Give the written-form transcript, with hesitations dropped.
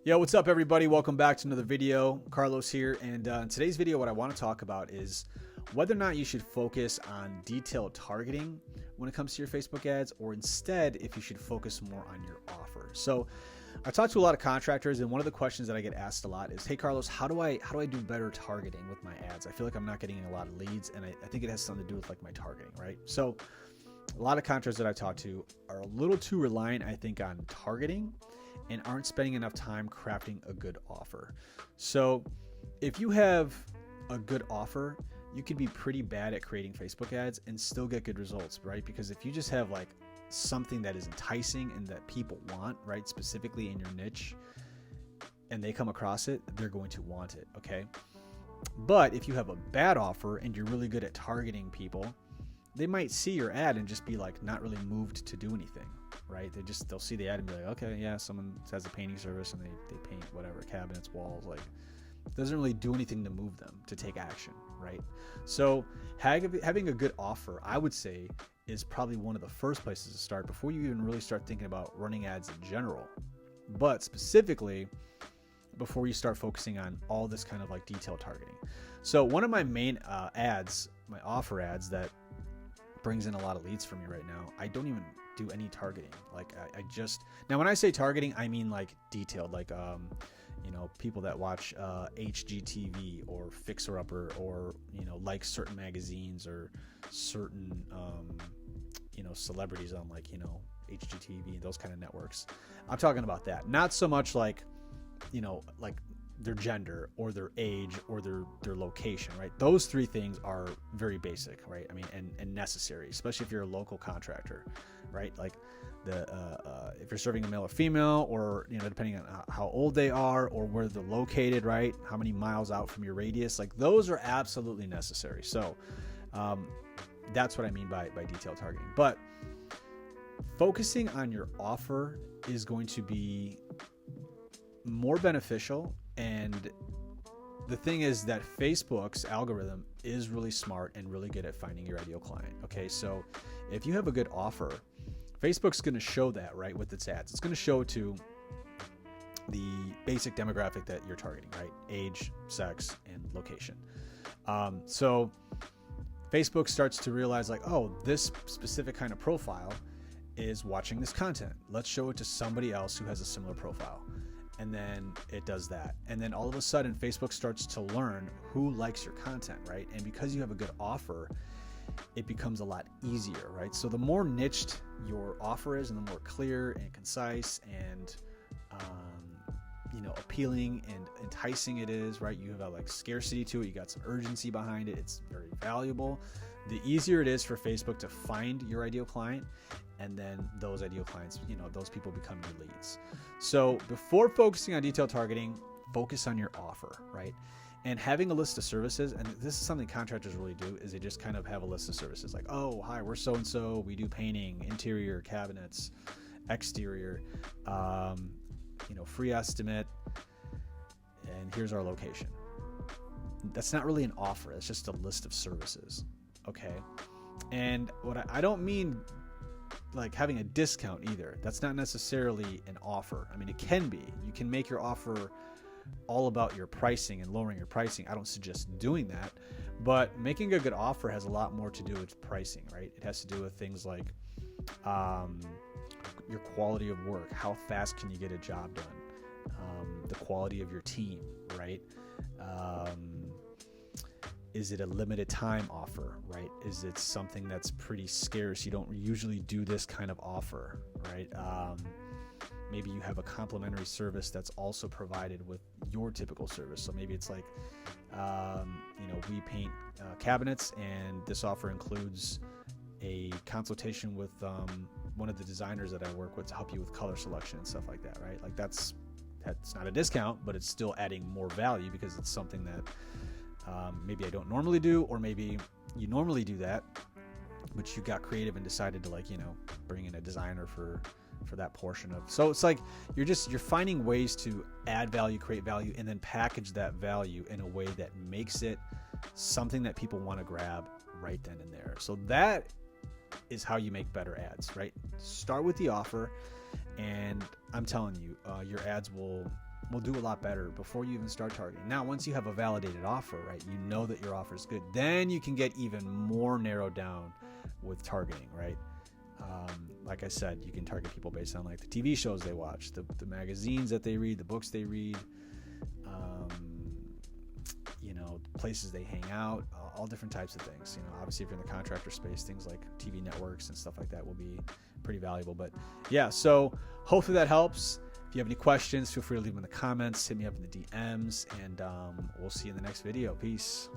Yo, what's up everybody? Welcome back to another video. Carlos here, and in today's video what I want to talk about is whether or not you should focus on detailed targeting when it comes to your Facebook ads, or instead if you should focus more on your offer. So I talk to a lot of contractors, and one of the questions that I get asked a lot is, hey Carlos, how do I do better targeting with my ads? I feel like I'm not getting a lot of leads, and I think it has something to do with like my targeting, right? So a lot of contractors that I talk to are a little too reliant, I think, on targeting and aren't spending enough time crafting a good offer. So if you have a good offer, you can be pretty bad at creating Facebook ads and still get good results, right? Because if you just have like something that is enticing and that people want, right, specifically in your niche, and they come across it, they're going to want it, okay? But if you have a bad offer and you're really good at targeting people, they might see your ad and just be like not really moved to do anything, right? They'll see the ad and be like, okay, yeah, someone has a painting service and they paint whatever, cabinets, walls, like it doesn't really do anything to move them to take action, right? So having a good offer, I would say, is probably one of the first places to start before you even really start thinking about running ads in general, but specifically before you start focusing on all this kind of like detailed targeting. So one of my main ads, my offer ads that brings in a lot of leads for me right now, I don't even do any targeting. Like I just, now when I say targeting, I mean like detailed, like people that watch HGTV or Fixer Upper, or like certain magazines or certain celebrities on like HGTV and those kind of networks. I'm talking about that, not so much like like their gender or their age or their location, right? Those three things are very basic, right? I mean, and necessary, especially if you're a local contractor, right? Like if you're serving a male or female, or depending on how old they are or where they're located, right? How many miles out from your radius, like those are absolutely necessary. So that's what I mean by detailed targeting. But focusing on your offer is going to be more beneficial. And the thing is that Facebook's algorithm is really smart and really good at finding your ideal client. Okay, so if you have a good offer, Facebook's going to show that, right, with its ads. It's going to show it to the basic demographic that you're targeting, right? Age, sex, and location. So Facebook starts to realize like, oh, this specific kind of profile is watching this content. Let's show it to somebody else who has a similar profile. And then it does that. And then all of a sudden, Facebook starts to learn who likes your content, right? And because you have a good offer, it becomes a lot easier, right? So the more niched your offer is, and the more clear and concise and appealing and enticing it is, right? You have like scarcity to it. You got some urgency behind it. It's very valuable. The easier it is for Facebook to find your ideal client, and then those ideal clients, those people become your leads. So before focusing on detailed targeting, focus on your offer, right? And having a list of services, and this is something contractors really do, is they just kind of have a list of services like, oh, hi, we're so-and-so, we do painting, interior, cabinets, exterior, free estimate, and here's our location. That's not really an offer. It's just a list of services. Okay. And what I don't mean like having a discount either. That's not necessarily an offer. I mean, it can be. You can make your offer all about your pricing and lowering your pricing. I don't suggest doing that, but making a good offer has a lot more to do with pricing, right? It has to do with things like your quality of work. How fast can you get a job done? The quality of your team, right? Is it a limited time offer, right? Is it something that's pretty scarce? You don't usually do this kind of offer, right? Maybe you have a complimentary service that's also provided with your typical service. So maybe it's like, we paint cabinets, and this offer includes a consultation with one of the designers that I work with to help you with color selection and stuff like that, right? Like that's not a discount, but it's still adding more value because it's something that maybe I don't normally do, or maybe you normally do that, but you got creative and decided to bring in a designer for that portion of. So it's like you're finding ways to add value, create value, and then package that value in a way that makes it something that people want to grab right then and there. So that is how you make better ads, right? Start with the offer, and I'm telling you, your ads will will do a lot better before you even start targeting. Now, once you have a validated offer, right, you know that your offer is good, then you can get even more narrowed down with targeting, right? Like I said, you can target people based on like the TV shows they watch, the magazines that they read, the books they read, places they hang out, all different types of things. Obviously if you're in the contractor space, things like TV networks and stuff like that will be pretty valuable. But yeah, so hopefully that helps. If you have any questions, feel free to leave them in the comments, hit me up in the DMs, and we'll see you in the next video. Peace.